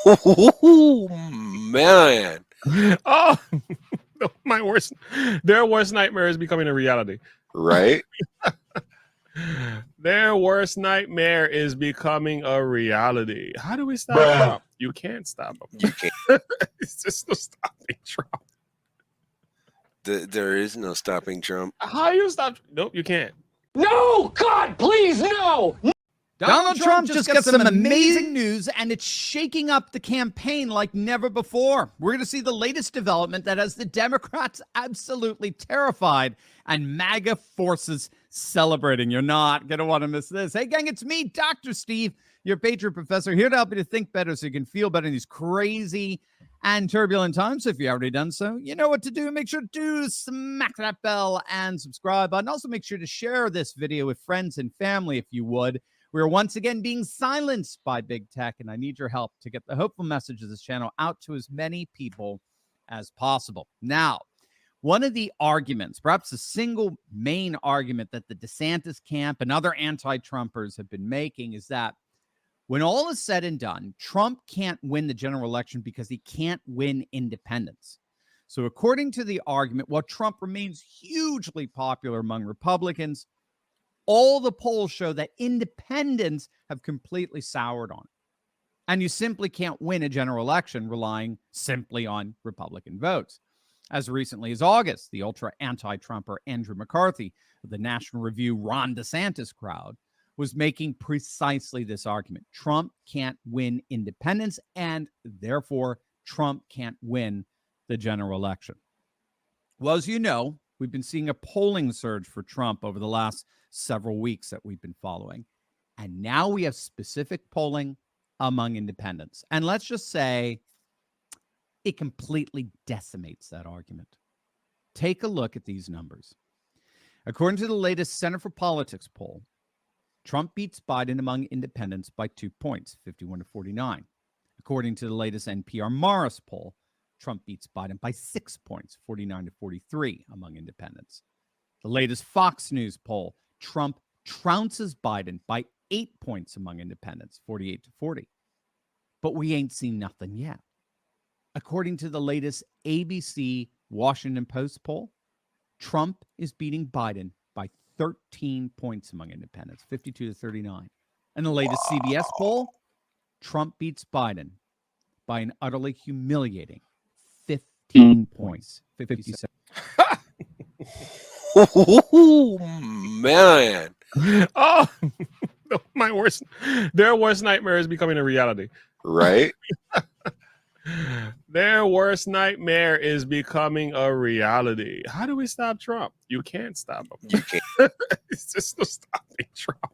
Oh, man. Oh, my worst. Their worst nightmare is becoming a reality. Right? Their worst nightmare is becoming a reality. How do we stop Trump? You can't stop him. You can't. It's just no stopping Trump. There is no stopping Trump. How you stop? Nope, you can't. No! God, please, no! Donald Trump just got some amazing news, and it's shaking up the campaign like never before. We're going to see the latest development that has the Democrats absolutely terrified and MAGA forces celebrating. You're not going to want to miss this. Hey, gang, it's me, Dr. Steve, your Patriot Professor, here to help you to think better so you can feel better in these crazy and turbulent times. So if you've already done so, you know what to do. Make sure to smack that bell and subscribe button. Also, make sure to share this video with friends and family if you would. We are once again being silenced by big tech, and I need your help to get the hopeful message of this channel out to as many people as possible. Now, one of the arguments, perhaps the single main argument that the DeSantis camp and other anti-Trumpers have been making is that when all is said and done, Trump can't win the general election because he can't win independents. So according to the argument, while Trump remains hugely popular among Republicans, all the polls show that independents have completely soured on it. And you simply can't win a general election relying simply on Republican votes. As recently as August, the ultra anti-Trumper Andrew McCarthy of the National Review Ron DeSantis crowd was making precisely this argument. Trump can't win independents, and therefore Trump can't win the general election. Well, as you know, we've been seeing a polling surge for Trump over the last several weeks that we've been following. And now we have specific polling among independents. And let's just say it completely decimates that argument. Take a look at these numbers. According to the latest Center for Politics poll, Trump beats Biden among independents by 2 points, 51 to 49. According to the latest NPR Morris poll, Trump beats Biden by 6 points, 49 to 43 among independents. The latest Fox News poll, Trump trounces Biden by 8 points among independents, 48 to 40. But we ain't seen nothing yet. According to the latest ABC Washington Post poll, Trump is beating Biden by 13 points among independents, 52 to 39. And the latest CBS poll, Trump beats Biden by an utterly humiliating 15 points, 57. Oh, man. Oh, my worst. Their worst nightmare is becoming a reality. Right? Their worst nightmare is becoming a reality. How do we stop Trump? You can't stop him. You can't. It's just no stopping Trump.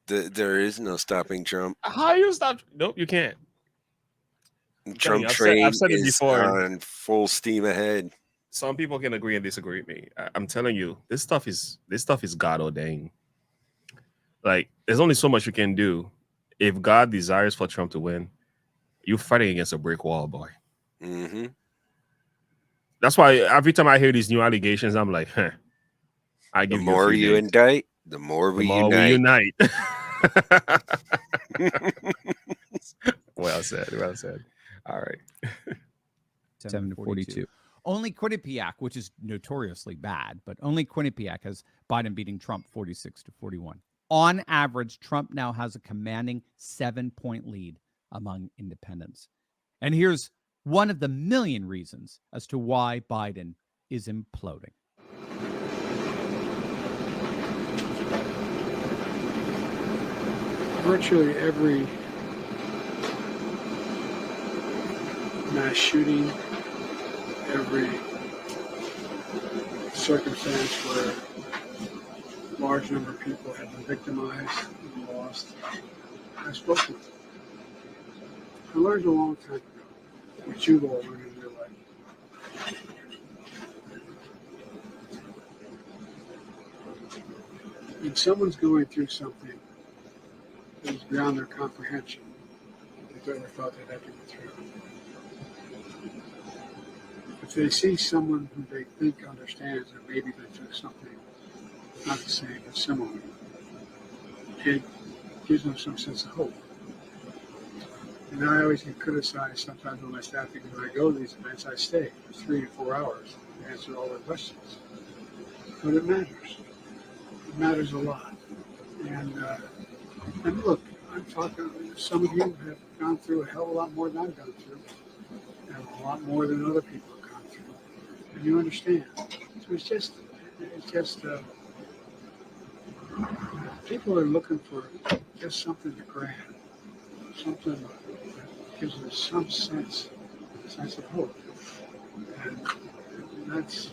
There is no stopping Trump. How you stop? Nope, you can't. Trump I've train said it is before. on full steam ahead. Some people can agree and disagree with me. I'm telling you, this stuff is God ordained. Like, there's only so much you can do. If God desires for Trump to win, you're fighting against a brick wall, boy. Mm-hmm. That's why every time I hear these new allegations, I'm like, huh. The more you indict, the more we unite. Well said. Well said. All right. 7 to 42. Only Quinnipiac, which is notoriously bad, but only Quinnipiac has Biden beating Trump 46 to 41. On average, Trump now has a commanding 7-point lead among independents. And here's one of the million reasons as to why Biden is imploding. Virtually every mass shooting, every circumstance where a large number of people have been victimized and lost, I've spoken. I learned a long time ago, what you've all learned in your life. When someone's going through something that is beyond their comprehension, they've ever thought they'd have to go through. If they see someone who they think understands that maybe been through something not the same but similar, it gives them some sense of hope. And I always get criticized sometimes with my staff because when I go to these events, I stay for 3 to 4 hours to answer all their questions. But it matters. It matters a lot. And look, I'm talking, some of you have gone through a hell of a lot more than I've gone through, and a lot more than other people have gone through. And you understand. So it's just people are looking for just something to grab, something that gives them some sense of hope. And that's,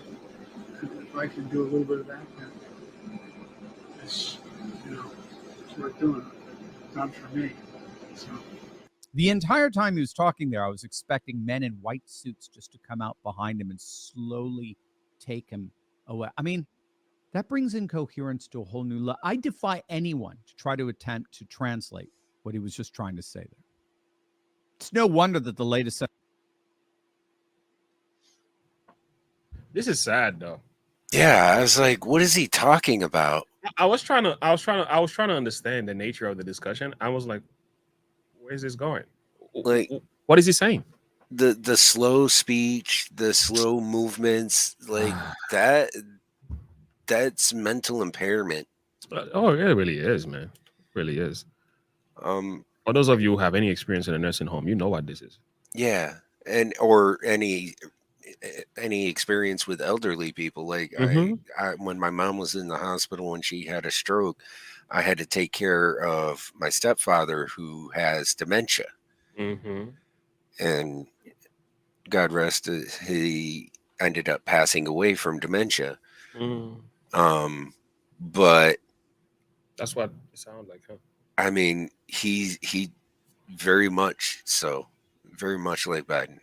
if I can do a little bit of that, then it's, it's worth doing. Done for me. So. The entire time he was talking there, I was expecting men in white suits just to come out behind him and slowly take him away. I mean, that brings incoherence to a whole new level. I defy anyone to try to attempt to translate what he was just trying to say there. It's no wonder that the latest. This is sad, though. Yeah, I was like, what is he talking about? I was trying to understand the nature of the discussion. I was like, where is this going? Like, what is he saying? The slow speech, the slow movements, like that's mental impairment. Oh, it really is, man. It really is. For those of you who have any experience in a nursing home, you know what this is. Yeah, or any experience with elderly people. Like I when my mom was in the hospital when she had a stroke, I had to take care of my stepfather who has dementia. And God rest, he ended up passing away from dementia. But that's what it sounds like, huh? I mean, he very much like Biden.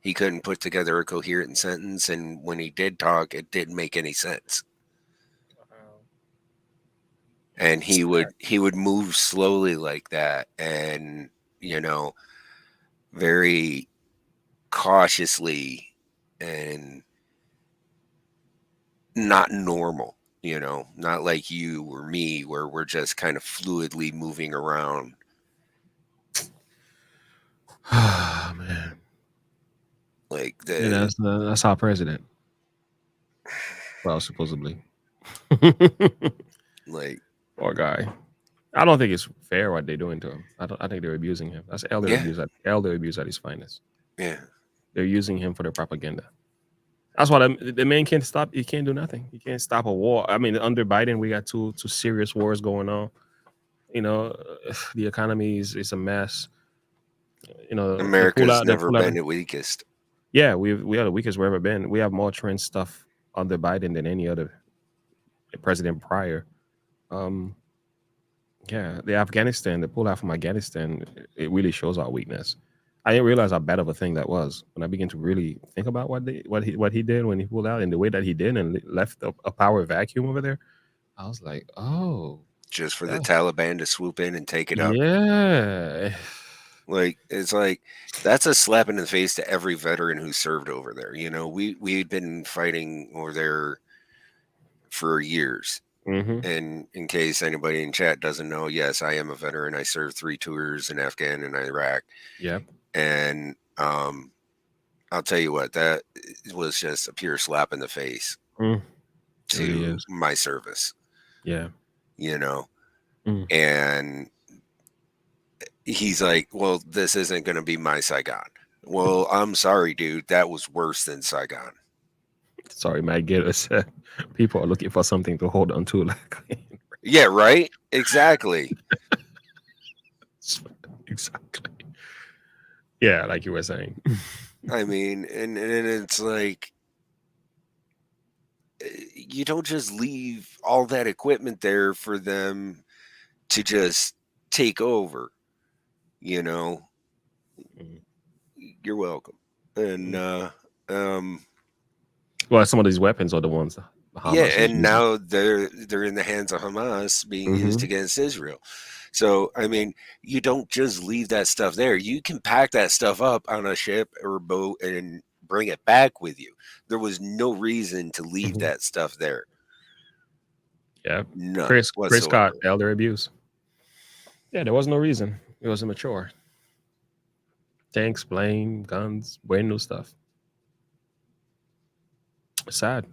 He couldn't put together a coherent sentence, and when he did talk, it didn't make any sense. And he would move slowly like that, and very cautiously and not normal. Not like you or me, where we're just kind of fluidly moving around. Oh, man. Like that's our president. Well, supposedly. Like, poor guy. I don't think it's fair what they're doing to him. I think they're abusing him. That's elder abuse at his finest. Yeah. They're using him for their propaganda. That's why the man can't stop. He can't do nothing. He can't stop a war. I mean, under Biden, we got two serious wars going on. The economy is a mess. America's never been the weakest. Yeah, we are the weakest we've ever been. We have more trend stuff under Biden than any other president prior. Yeah, the pullout from Afghanistan, it really shows our weakness. I didn't realize how bad of a thing that was when I began to really think about what he did when he pulled out and the way that he did and left a power vacuum over there. I was like, oh, just for the Taliban to swoop in and take it up. Yeah. Like, it's like, that's a slap in the face to every veteran who served over there. We'd been fighting over there for years. And in case anybody in chat doesn't know, yes, I am a veteran. I served 3 tours in Afghan and Iraq. Yeah. And I'll tell you what, that was just a pure slap in the face to my service. Yeah. And he's like, well, this isn't going to be my Saigon. Well, I'm sorry, dude. That was worse than Saigon. Sorry, Matt Gator said people are looking for something to hold on to. Yeah, right? Exactly. Exactly. Yeah, like you were saying. I mean, and it's like, you don't just leave all that equipment there for them to just take over. You're welcome. And well, some of these weapons are the ones Hamas and now they're in the hands of Hamas being used against Israel. So, I mean, you don't just leave that stuff there. You can pack that stuff up on a ship or a boat and bring it back with you. There was no reason to leave that stuff there. Yeah. Chris Scott, elder abuse. Yeah, there was no reason. It was immature. Tanks, plane, guns, brand new stuff. Sad.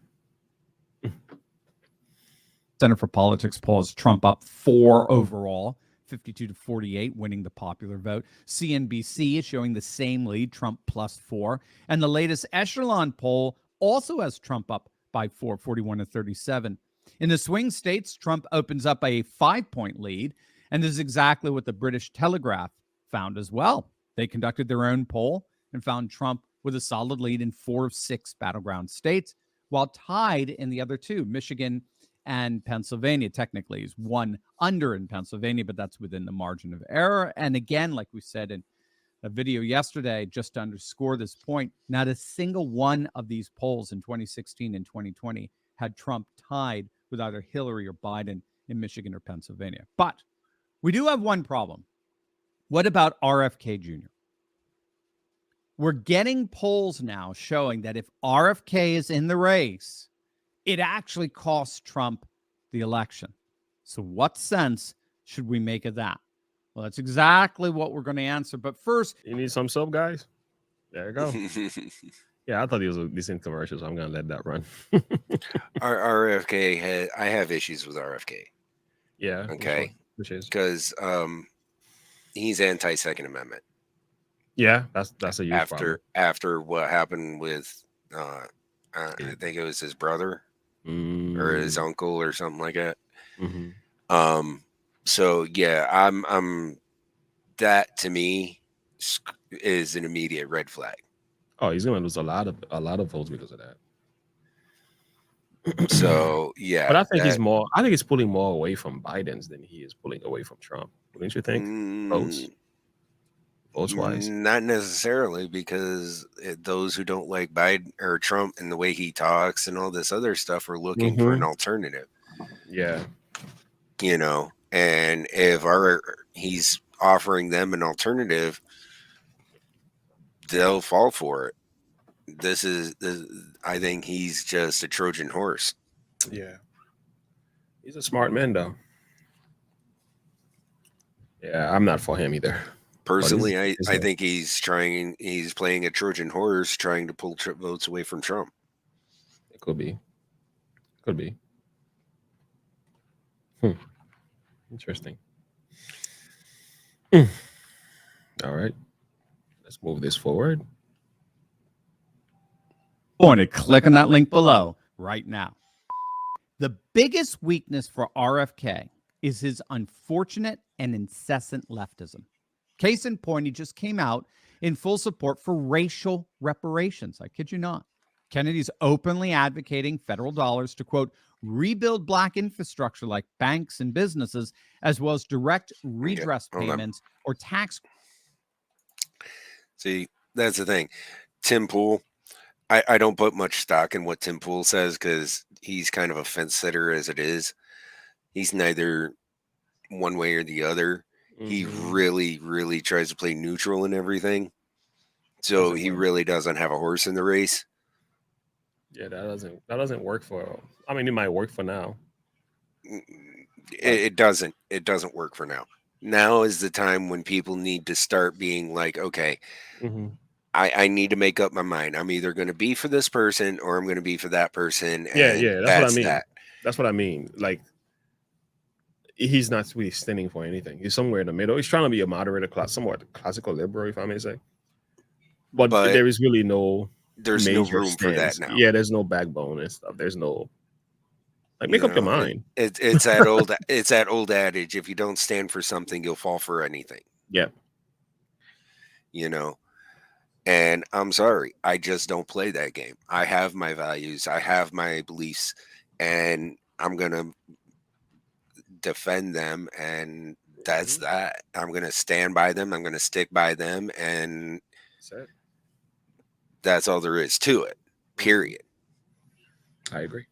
Center for Politics polls Trump up 4 overall, 52 to 48, winning the popular vote. CNBC is showing the same lead, Trump +4. And the latest Echelon poll also has Trump up by 4, 41 to 37. In the swing states, Trump opens up a 5-point lead. And this is exactly what the British Telegraph found as well. They conducted their own poll and found Trump with a solid lead in 4 of 6 battleground states, while tied in the other 2, Michigan and Pennsylvania. Technically, he's 1 under in Pennsylvania, but that's within the margin of error. And again, like we said in a video yesterday, just to underscore this point, not a single one of these polls in 2016 and 2020 had Trump tied with either Hillary or Biden in Michigan or Pennsylvania. But we do have one problem. What about RFK Jr.? We're getting polls now showing that if RFK is in the race, it actually costs Trump the election. So what sense should we make of that? Well, that's exactly what we're going to answer. But first, you need some soap, guys? There you go. Yeah, I thought he was a decent commercial, so I'm going to let that run. RFK I have issues with RFK. Yeah. Okay. Which is because he's anti-Second Amendment. Yeah, that's a huge problem. After what happened with I think it was his brother or his uncle or something like that. Mm-hmm. So yeah, I'm that to me is an immediate red flag. Oh, he's gonna lose a lot of votes because of that. So yeah, but I think he's pulling more away from Biden's than he is pulling away from Trump. Wouldn't you think? Votes wise, not necessarily, because those who don't like Biden or Trump and the way he talks and all this other stuff are looking for an alternative. Yeah, and if he's offering them an alternative, they'll fall for it. I think he's just a Trojan horse. Yeah, he's a smart man, though. Yeah, I'm not for him either. Personally, I think he's playing a Trojan horse, trying to pull votes away from Trump. It could be. Interesting. All right. Let's move this forward. Want to click on that link below right now. The biggest weakness for RFK is his unfortunate and incessant leftism. Case in point, he just came out in full support for racial reparations. I kid you not. Kennedy's openly advocating federal dollars to, quote, rebuild Black infrastructure like banks and businesses, as well as direct redress payments or tax. See, that's the thing. Tim Pool, I don't put much stock in what Tim Pool says because he's kind of a fence sitter as it is. He's neither one way or the other. Mm-hmm. He really, really tries to play neutral in everything. So he really doesn't have a horse in the race. Yeah, that doesn't work for. I mean, it might work for now. It doesn't work for now. Now is the time when people need to start being like, okay, I need to make up my mind. I'm either going to be for this person or I'm going to be for that person. Yeah, that's what I mean. That's what I mean. Like, he's not really standing for anything. He's somewhere in the middle. He's trying to be a moderate somewhat classical liberal, if I may say. But there is really no. There's no room for that now. Yeah, there's no backbone and stuff. There's no. Like, make up your mind. It's that old. It's that old adage: if you don't stand for something, you'll fall for anything. Yeah. And I'm sorry, I just don't play that game. I have my values, I have my beliefs, and I'm gonna defend them. And that's that. I'm gonna stand by them. I'm gonna stick by them, and that's all there is to it. Period. I agree.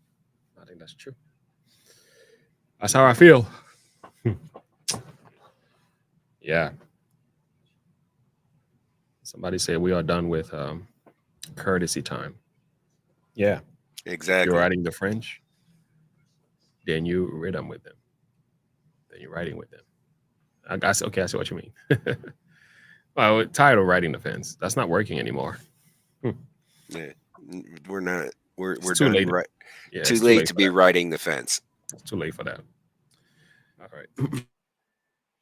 I think that's true. That's how I feel. Yeah. Somebody said we are done with courtesy time. Yeah. Exactly. You're writing the French, then you read them with them. Then you're writing with them. I see what you mean. Well, we're tired of riding the fence. That's not working anymore. Yeah, we're not. We're too done. late. Right. Yeah, Too it's late to for be that. riding the fence. It's too late for that. All right.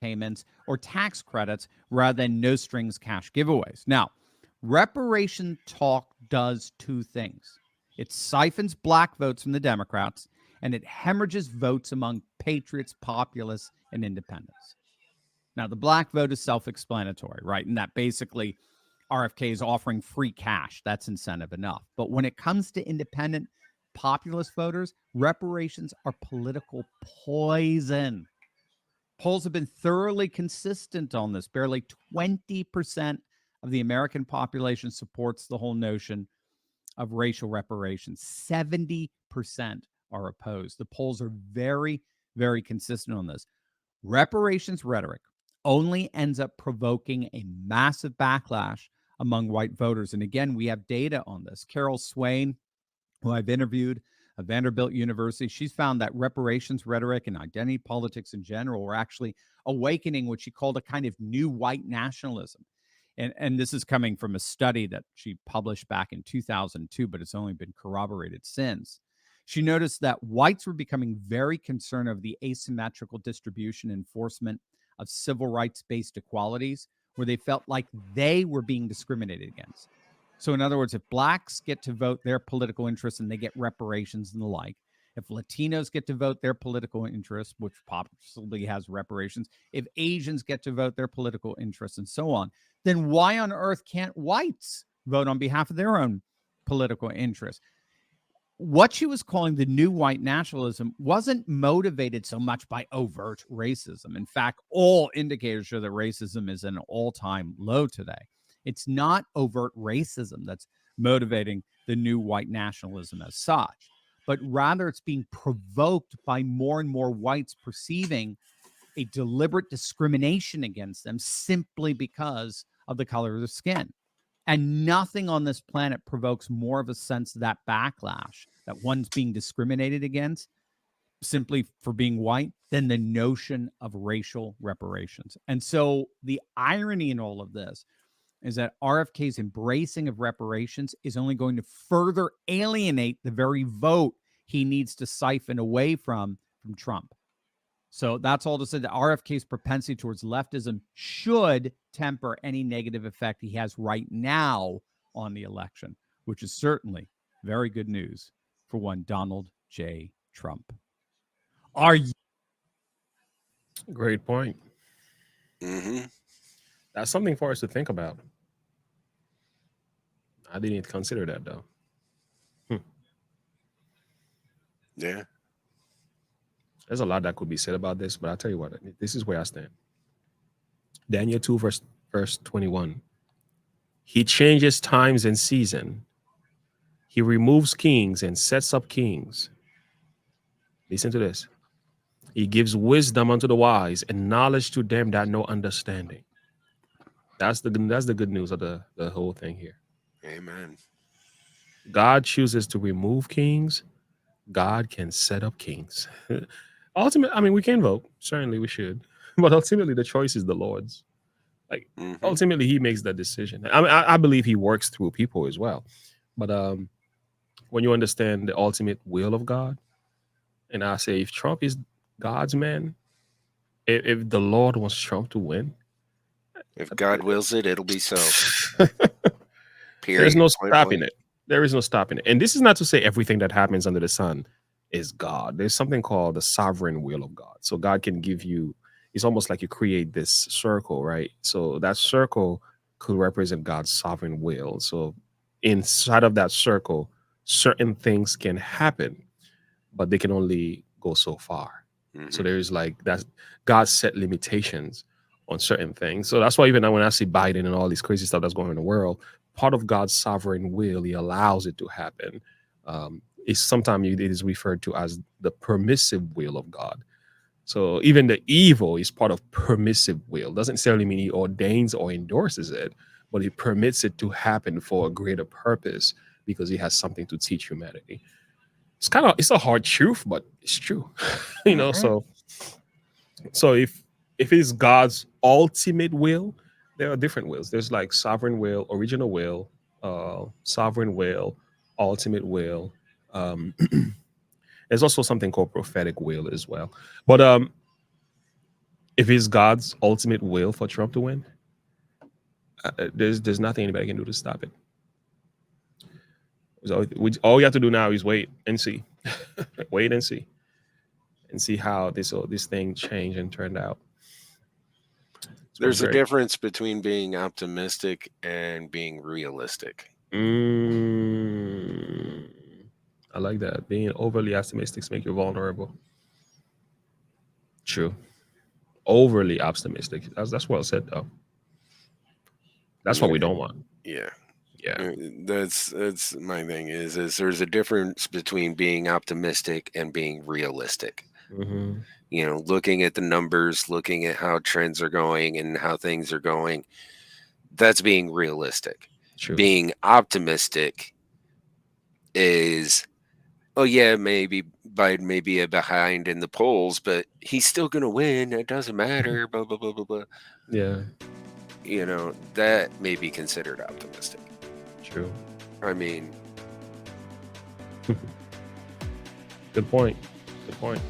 Payments or tax credits rather than no strings cash giveaways. Now, reparation talk does two things. It siphons black votes from the Democrats, and it hemorrhages votes among patriots, populists, and independents. Now, the black vote is self-explanatory, right? And that basically RFK is offering free cash. That's incentive enough. But when it comes to independent populist voters, reparations are political poison. Polls have been thoroughly consistent on this. Barely 20% of the American population supports the whole notion of racial reparations. 70% are opposed. The polls are very, very consistent on this. Reparations rhetoric only ends up provoking a massive backlash among white voters. And again, we have data on this. Carol Swain, who I've interviewed at Vanderbilt University, she's found that reparations rhetoric and identity politics in general were actually awakening what she called a kind of new white nationalism. And this is coming from a study that she published back in 2002, but it's only been corroborated since. She noticed that whites were becoming very concerned over the asymmetrical distribution and enforcement of civil rights-based equalities, where they felt like they were being discriminated against. So in other words, if blacks get to vote their political interests and they get reparations and the like, if Latinos get to vote their political interests, which possibly has reparations, if Asians get to vote their political interests and so on, then why on earth can't whites vote on behalf of their own political interests? What she was calling the new white nationalism wasn't motivated so much by overt racism. In fact, all indicators show that racism is at an all-time low today. It's not overt racism that's motivating the new white nationalism as such, but rather it's being provoked by more and more whites perceiving a deliberate discrimination against them simply because of the color of their skin. And nothing on this planet provokes more of a sense of that backlash, that one's being discriminated against simply for being white, than the notion of racial reparations. And so the irony in all of this is that RFK's embracing of reparations is only going to further alienate the very vote he needs to siphon away from Trump. So that's all to say that RFK's propensity towards leftism should temper any negative effect he has right now on the election, which is certainly very good news for one Donald J. Trump. Are you? Great point. Mm-hmm. That's something for us to think about. I didn't consider that though. Yeah. There's a lot that could be said about this, but I'll tell you what, this is where I stand. Daniel 2, verse 21. He changes times and season. He removes kings and sets up kings. Listen to this. He gives wisdom unto the wise and knowledge to them that know understanding. That's the good news of the whole thing here. Amen. God chooses to remove kings. God can set up kings. Ultimately, I mean, we can vote. Certainly we should. But ultimately, the choice is the Lord's. Like, ultimately, he makes that decision. I mean, I believe he works through people as well. But when you understand the ultimate will of God, and I say, if Trump is God's man, if the Lord wants Trump to win, if God wills it, it'll be so. There's no stopping it. There is no stopping it. And this is not to say everything that happens under the sun is God. There's something called the sovereign will of God. So God can give you, it's almost like you create this circle, right? So that circle could represent God's sovereign will. So inside of that circle, certain things can happen, but they can only go so far. So there's like that God set limitations on certain things. So that's why even when I see Biden and all these crazy stuff that's going on in the world, part of God's sovereign will, he allows it to happen. It's sometimes it is referred to as the permissive will of God. So even the evil is part of permissive will. Doesn't necessarily mean he ordains or endorses it, but he permits it to happen for a greater purpose because he has something to teach humanity. It's a hard truth, but it's true. You know, so if it is God's ultimate will, there are different wills. There's like sovereign will, original will, sovereign will, ultimate will. There's also something called prophetic will as well. But if it's God's ultimate will for Trump to win, there's nothing anybody can do to stop it. So all we have to do now is wait and see, wait and see how this thing changed and turned out. There's a difference between being optimistic and being realistic. I like that. Being overly optimistic makes you vulnerable. True. Overly optimistic. That's well said, though. That's what we don't want. Yeah. Yeah. That's my thing is there's a difference between being optimistic and being realistic. Mm-hmm. You know, looking at the numbers, looking at how trends are going and how things are going. That's being realistic. True. Being optimistic is, oh yeah, maybe Biden may be behind in the polls, but he's still going to win. It doesn't matter. Blah, blah, blah, blah, blah. Yeah. You know, that may be considered optimistic. True. I mean, good point. Good point.